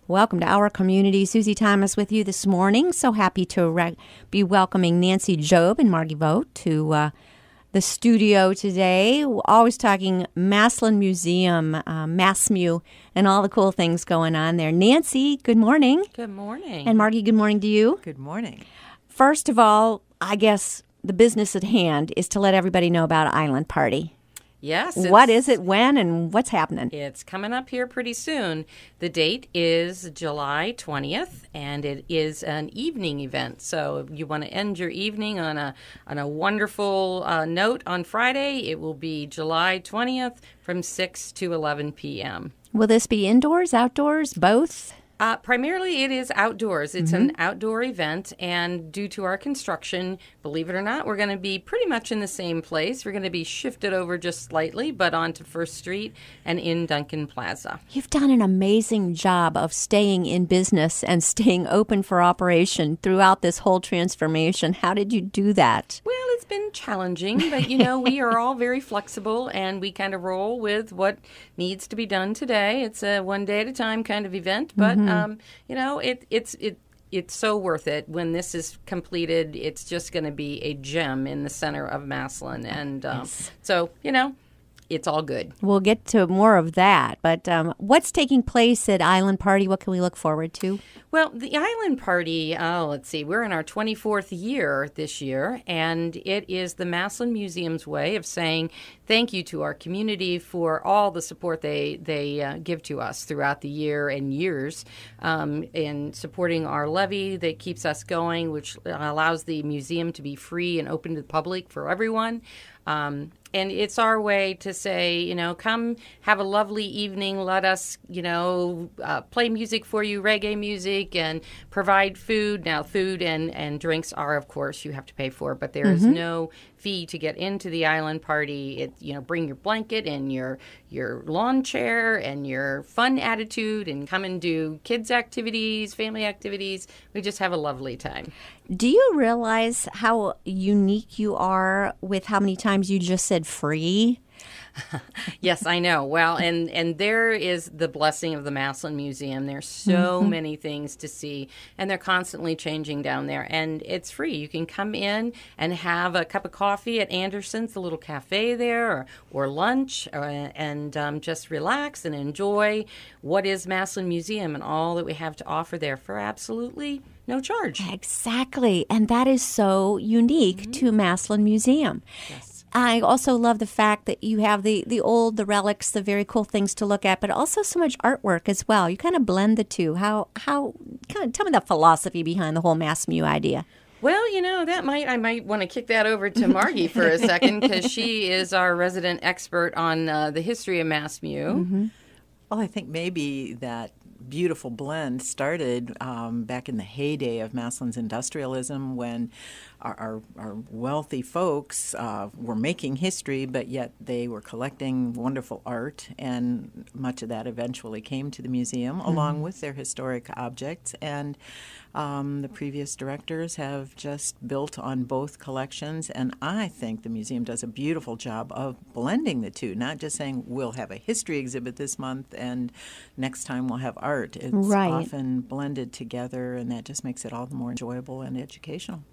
Welcome to our community. Susie Thomas with you this morning. So happy to be welcoming Nancy Job and Margie Vogt to the studio today. We're always talking Massillon Museum, MassMu, and all the cool things going on there. Nancy, good morning. Good morning. And Margie, good morning to you. Good morning. First of all, I guess the business at hand is to let everybody know about Island Party. Yes. What is it, when, and what's happening? It's coming up here pretty soon. The date is July 20th, and it is an evening event. So if you want to end your evening on a wonderful note on Friday, it will be July 20th from 6 to 11 p.m. Will this be indoors, outdoors, both? Primarily, it is outdoors. It's an outdoor event, and due to our construction, believe it or not, we're going to be pretty much in the same place. We're going to be shifted over just slightly, but onto First Street and in Duncan Plaza. You've done an amazing job of staying in business and staying open for operation throughout this whole transformation. How did you do that? Well, it's been challenging, but, we are all very flexible, and we kind of roll with what needs to be done today. It's a one day at a time kind of event, but it's so worth it. When this is completed, it's just going to be a gem in the center of Massillon. And yes. So, it's all good. We'll get to more of that. But what's taking place at Island Party? What can we look forward to? Well, the Island Party, let's see, we're in our 24th year this year, and it is the Massillon Museum's way of saying thank you to our community for all the support they give to us throughout the year and years in supporting our levy that keeps us going, which allows the museum to be free and open to the public for everyone. And it's our way to say, come have a lovely evening. Let us, play music for you, reggae music, and provide food. Now, food and drinks are, of course, you have to pay for, but there is no fee to get into the Island Party. Bring your blanket and your lawn chair and your fun attitude, and come and do kids' activities, family activities. We just have a lovely time. Do you realize how unique you are with how many times you just said free? Yes, I know. Well, and there is the blessing of the Massillon Museum. There's so many things to see, and they're constantly changing down there. And it's free. You can come in and have a cup of coffee at Anderson's, the little cafe there, or lunch, and just relax and enjoy what is Massillon Museum and all that we have to offer there for absolutely no charge. Exactly. And that is so unique to Massillon Museum. Yes. I also love the fact that you have the old, the relics, the very cool things to look at, but also so much artwork as well. You kind of blend the two. How kind of tell me the philosophy behind the whole MassMu idea. Well, I might want to kick that over to Margie for a second, because she is our resident expert on the history of MassMu. Well, I think maybe that beautiful blend started back in the heyday of Massillon's industrialism, when our wealthy folks were making history, but yet they were collecting wonderful art, and much of that eventually came to the museum along with their historic objects. And the previous directors have just built on both collections, and I think the museum does a beautiful job of blending the two, not just saying we'll have a history exhibit this month and next time we'll have art. It's often blended together, and that just makes it all the more enjoyable and educational.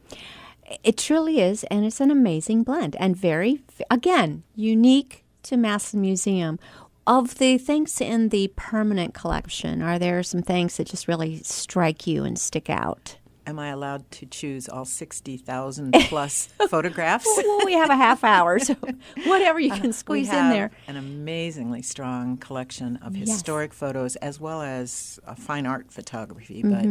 It truly is, and it's an amazing blend, and very, again, unique to Massillon Museum. Of the things in the permanent collection, are there some things that just really strike you and stick out? Am I allowed to choose all 60,000 plus photographs? Well, we have a half hour, so whatever you can squeeze in there. An amazingly strong collection of historic photos, as well as fine art photography. But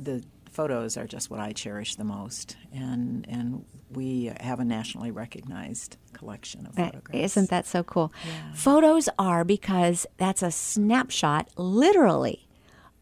the photos are just what I cherish the most, and we have a nationally recognized collection of photographs. Isn't that so cool? Yeah. Photos are, because that's a snapshot, literally,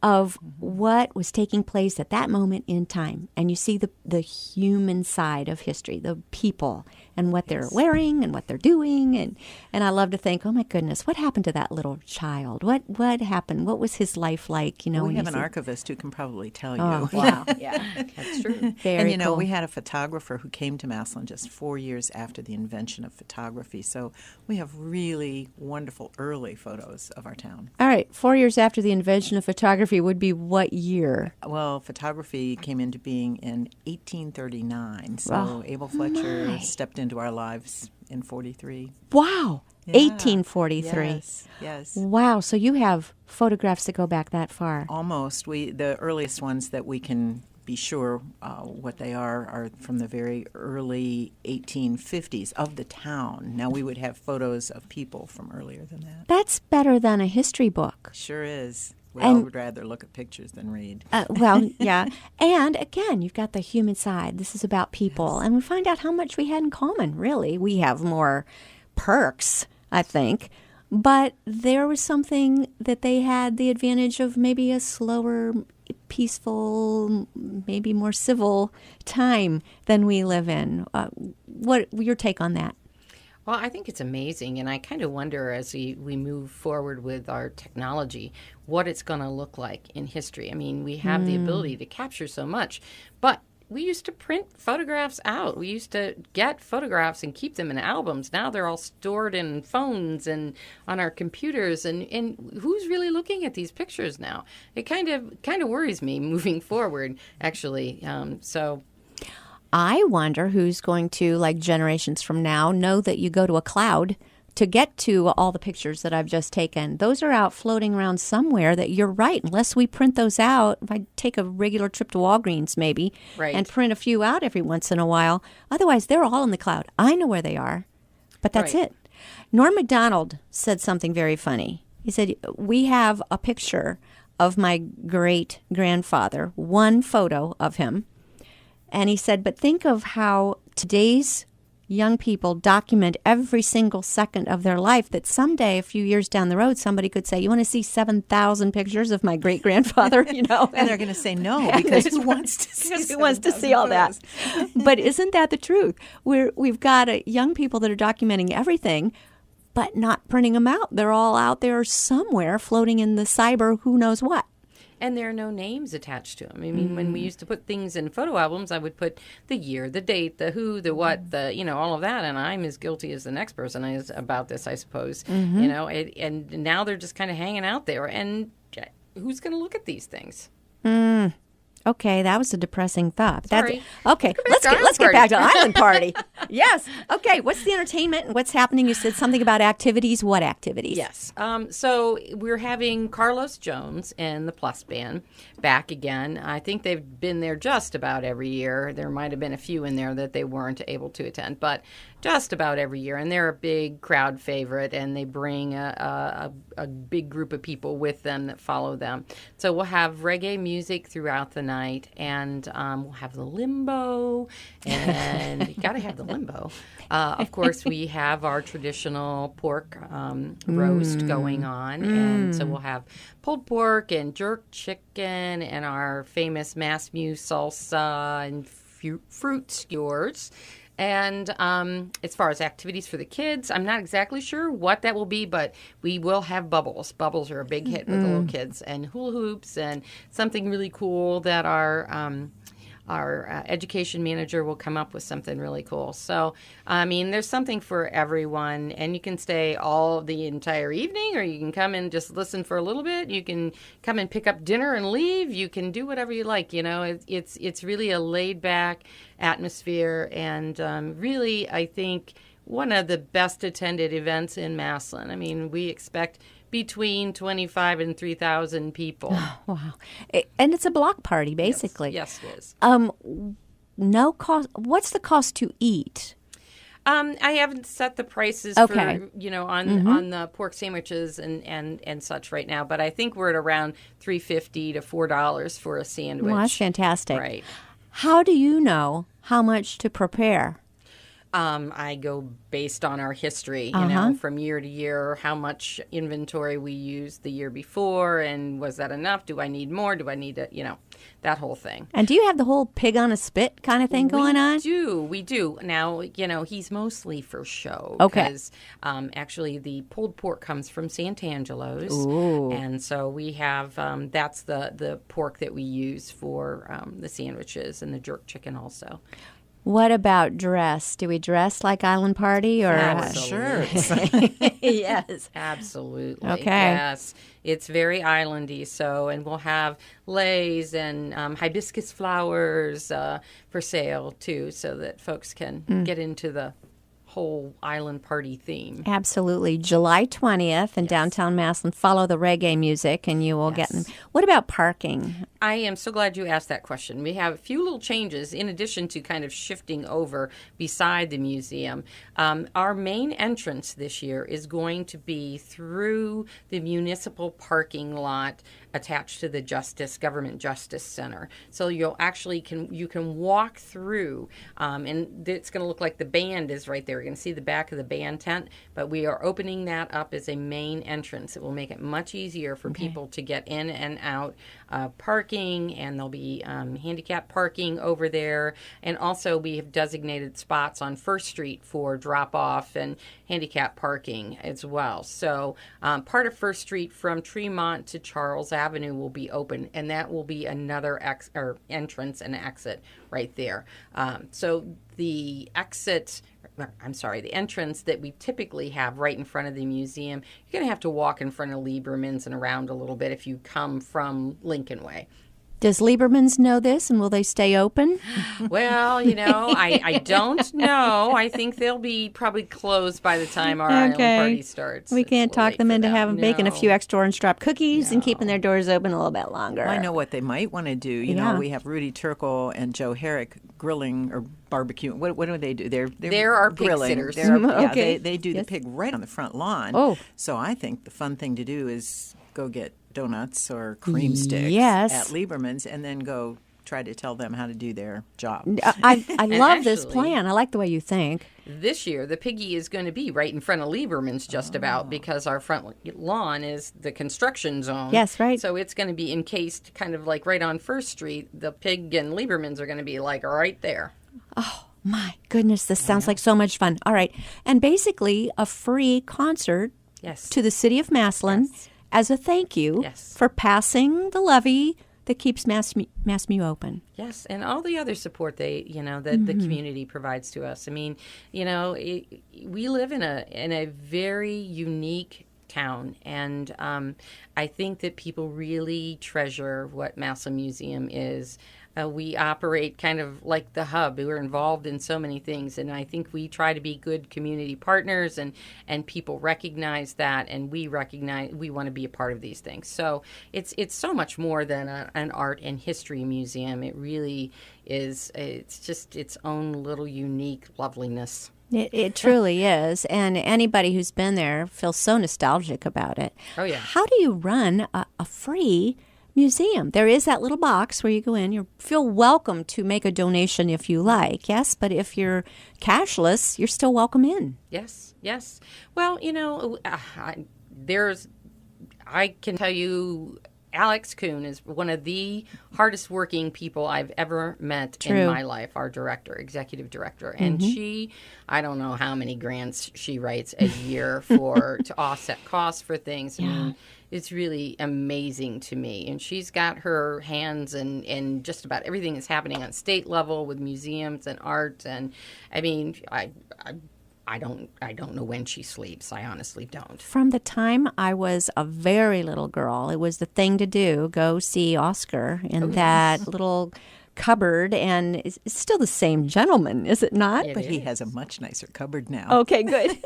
of what was taking place at that moment in time. And you see the human side of history, the people and what they're wearing and what they're doing. And I love to think, oh my goodness, what happened to that little child? What happened? What was his life like? You know, we have an archivist who can probably tell you. Oh, wow. Yeah, that's true. Very And cool. we had a photographer who came to Massillon just 4 years after the invention of photography. So we have really wonderful early photos of our town. All right, 4 years after the invention of photography would be what year? Well, photography came into being in 1839. So Oh, Abel Fletcher my. stepped into our lives in 43. Wow, Yeah. 1843. Yes. Wow, so you have photographs that go back that far. Almost. The earliest ones that we can be sure what they are from the very early 1850s of the town. Now, we would have photos of people from earlier than that. That's better than a history book. Sure is. We And- all would rather look at pictures than read. Well, yeah. And again, you've got the human side. This is about people. And we find out how much we had in common, really. We have more perks, I think. But there was something that they had the advantage of, maybe a slower, peaceful, maybe more civil time than we live in. What your take on that? Well, I think it's amazing, and I kind of wonder as we move forward with our technology, what it's going to look like in history. I mean, we have the ability to capture so much, but we used to print photographs out. We used to get photographs and keep them in albums. Now they're all stored in phones and on our computers, and who's really looking at these pictures now? It kind of worries me moving forward, actually. I wonder who's going to, like generations from now, know that you go to a cloud to get to all the pictures that I've just taken. Those are out floating around somewhere that you're right. Unless we print those out, if I take a regular trip to Walgreens maybe Right. and print a few out every once in a while. Otherwise, they're all in the cloud. I know where they are, but that's Right. it. Norm MacDonald said something very funny. He said, we have a picture of my great-grandfather, one photo of him. And he said, but think of how today's young people document every single second of their life, that someday, a few years down the road, somebody could say, you want to see 7,000 pictures of my great-grandfather? You know, And they're going to say no, because who wants to see because who wants to see 7,000 all that? photos? But isn't that the truth? We've got young people that are documenting everything, but not printing them out. They're all out there somewhere floating in the cyber who knows what. And there are no names attached to them. I mean, when we used to put things in photo albums, I would put the year, the date, the who, the what, all of that. And I'm as guilty as the next person is about this, I suppose. And now they're just kind of hanging out there. And who's going to look at these things? Okay, that was a depressing thought. Sorry. Okay. Let's get back to Island Party. Yes. Okay. What's the entertainment and what's happening? You said something about activities. What activities? Yes. So we're having Carlos Jones and the Plus Band back again. I think they've been there just about every year. There might have been a few in there that they weren't able to attend, but just about every year. And they're a big crowd favorite, and they bring a big group of people with them that follow them. So we'll have reggae music throughout the night, and we'll have the limbo, and you got to have the limbo. Of course, we have our traditional pork roast going on, and so we'll have pulled pork and jerk chicken and our famous Mass Mew salsa and fruit skewers. And as far as activities for the kids, I'm not exactly sure what that will be, but we will have bubbles. Bubbles are a big hit with the little kids, and hula hoops, and something really cool that our education manager will come up with something really cool. So, I mean, there's something for everyone, and you can stay all the entire evening, or you can come and just listen for a little bit. You can come and pick up dinner and leave. You can do whatever you like. You know, it's really a laid back atmosphere, and really, I think one of the best attended events in Massillon. I mean, we expect between 25 and 3,000 people. Wow. And it's a block party, basically. Yes, it is. No cost. What's the cost to eat? I haven't set the prices Okay. for, on the pork sandwiches and such right now, but I think we're at around $3.50 to $4 for a sandwich. Well, that's fantastic. Right. How do you know how much to prepare? I go based on our history, you know, from year to year, how much inventory we used the year before, and was that enough? Do I need more? Do I need to, you know, that whole thing. And do you have the whole pig on a spit kind of thing going on? We do. Now, you know, he's mostly for show. Okay. Because actually the pulled pork comes from Sant'Angelo's. Ooh. And so we have, that's the pork that we use for the sandwiches and the jerk chicken also. What about dress? Do we dress like Island Party or Absolutely. yes. Absolutely. Okay. Yes. It's very islandy. So, and we'll have leis and hibiscus flowers for sale too, so that folks can get into the whole island party theme. Absolutely. July 20th in downtown Massillon. Follow the reggae music and you will get them. What about parking? I am so glad you asked that question. We have a few little changes in addition to kind of shifting over beside the museum. Our main entrance this year is going to be through the municipal parking lot attached to the Government Justice Center. So you'll actually you can walk through, and it's going to look like the band is right there. You're going to see the back of the band tent, but we are opening that up as a main entrance. It will make it much easier for people to get in and out. Parking, and there'll be handicap parking over there. And also we have designated spots on First Street for drop-off and handicap parking as well. So part of First Street from Tremont to Charles Avenue will be open, and that will be another entrance and exit right there. So the entrance that we typically have right in front of the museum, you're going to have to walk in front of Lieberman's and around a little bit if you come from Lincoln Way. Does Lieberman's know this, and will they stay open? Well, you know, I don't know. I think they'll be probably closed by the time our island party starts. We can't talk them into baking a few extra orange drop cookies and keeping their doors open a little bit longer. Well, I know what they might want to do. You know, we have Rudy Turkle and Joe Herrick grilling or barbecuing. What do they do? They're our pig grilling. sitters. They do the pig right on the front lawn. Oh. So I think the fun thing to do is go get donuts or cream sticks at Lieberman's and then go try to tell them how to do their job. I love this plan. I like the way you think. This year, the piggy is going to be right in front of Lieberman's just about, because our front lawn is the construction zone. Yes, right. So it's going to be encased kind of like right on First Street. The pig and Lieberman's are going to be like right there. Oh, my goodness. This sounds like so much fun. All right. And basically a free concert to the city of Massillon as a thank you for passing the levy that keeps MassMU open. Yes, and all the other support that the community provides to us. I mean, you know, we live in a very unique town, and I think that people really treasure what Massillon Museum is. We operate kind of like the hub. We're involved in so many things, and I think we try to be good community partners, and people recognize that, and we recognize we want to be a part of these things. So it's so much more than an art and history museum. It really is. It's just its own little unique loveliness. It truly is, and anybody who's been there feels so nostalgic about it. Oh, yeah. How do you run a free museum? There is that little box where you go in. You feel welcome to make a donation if you like, yes, but if you're cashless, you're still welcome in. Yes. Well, you know, I can tell you, Alex Kuhn is one of the hardest working people I've ever met in my life, our executive director. And I don't know how many grants she writes a year to offset costs for things. I mean, it's really amazing to me. And she's got her hands in just about everything that's happening on state level with museums and art. And I mean, I don't know when she sleeps. I honestly don't. From the time I was a very little girl, it was the thing to do. Go see Oscar in that little cupboard, and it's still the same gentleman, is it not? But he has a much nicer cupboard now. Okay, good.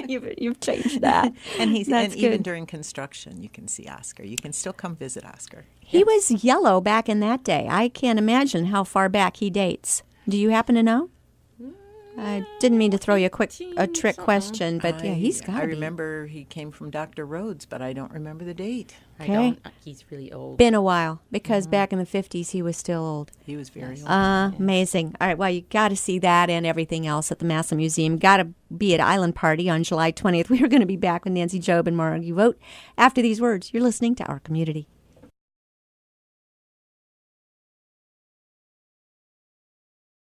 You've changed that. And even during construction, you can see Oscar. You can still come visit Oscar. He was yellow back in that day. I can't imagine how far back he dates. Do you happen to know? I didn't mean to throw you a trick question, but he's got to be. I remember he came from Dr. Rhodes, but I don't remember the date. I Okay. don't. He's really old. Been a while, because back in the 50s he was still old. He was very old. Amazing. All right, well, you got to see that and everything else at the Massillon Museum. Got to be at Island Party on July 20th. We are going to be back with Nancy Job and Margie Vogt after these words. You're listening to Our Community.